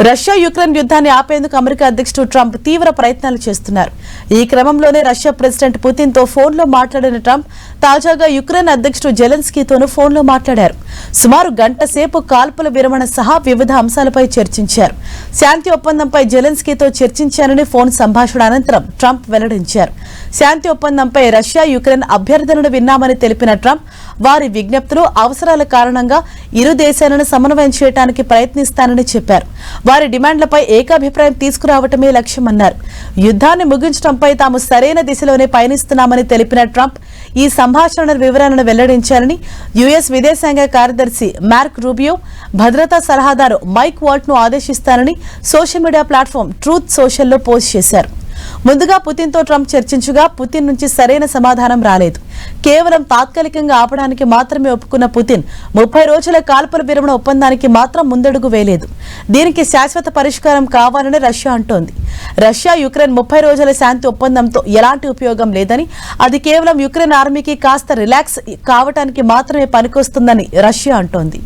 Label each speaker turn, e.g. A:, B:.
A: Russia Ukraine యుద్ధాన్ని ఆపేందుకు America అధ్యక్షుడు Trump తీవ్ర ప్రయత్నాలు చేస్తున్నారు. ఈ క్రమంలోనే రష్యా ప్రెసిడెంట్ పుతిన్ తో ఫోన్లో మాట్లాడిన ట్రంప్ తాజాగా యుక్రెయిన్ అధ్యక్షుడు జెలెన్స్కీతోనూ ఫోన్లో మాట్లాడారు. సుమారు గంట సేపు కాల్పుల విరమణ సహా వివిధ అంశాలపై చర్చించారు. శాంతి ఒప్పందంపై జెలెన్స్కీతో చర్చించారని ఫోన్ సంభాషణ అనంతరం ట్రంప్ వెల్లడించారు. శాంతి ఒప్పందంపై రష్యా యుక్రెయిన్ అభ్యర్థనను విన్నామని తెలిపిన ట్రంప్ వారి విజ్ఞప్తులు అవసరాల కారణంగా ఇరు దేశాలను సమన్వయం చేయడానికి ప్రయత్నిస్తానని చెప్పారు. వారి డిమాండ్లపై ఏకాభిప్రాయం తీసుకురావటమే లక్ష్యమన్నారు. యుద్ధాన్ని ముగించడంపై తాము సరైన దిశలోనే పయనిస్తున్నామని తెలిపిన ట్రంప్ ఈ సంభాషణ వివరాలను వెల్లడించాలని యుఎస్ విదేశాంగ కార్యదర్శి మార్క్ రూబియో, భద్రతా సలహాదారు మైక్ వాల్ట్ను ఆదేశిస్తానని సోషల్ మీడియా ప్లాట్ఫామ్ ట్రూత్ సోషల్లో పోస్ట్ చేశారు. ముందుగా పుతిన్తో ట్రంప్ చర్చించగా పుతిన్ నుంచి సరైన సమాధానం రాలేదు. కేవలం తాత్కాలికంగా ఆపడానికి మాత్రమే ఒప్పుకున్న పుతిన్ 30 రోజుల కాల్పుల విరమణ ఒప్పందానికి మాత్రం ముందడుగు వేయలేదు. దీనికి శాశ్వత పరిష్కారం కావాలని రష్యా అంటోంది. రష్యా యుక్రెయిన్ 30 రోజుల శాంతి ఒప్పందంతో ఎలాంటి ఉపయోగం లేదని, అది కేవలం యుక్రెయిన్ ఆర్మీకి కాస్త రిలాక్స్ కావటానికి మాత్రమే పనికొస్తుందని రష్యా అంటోంది.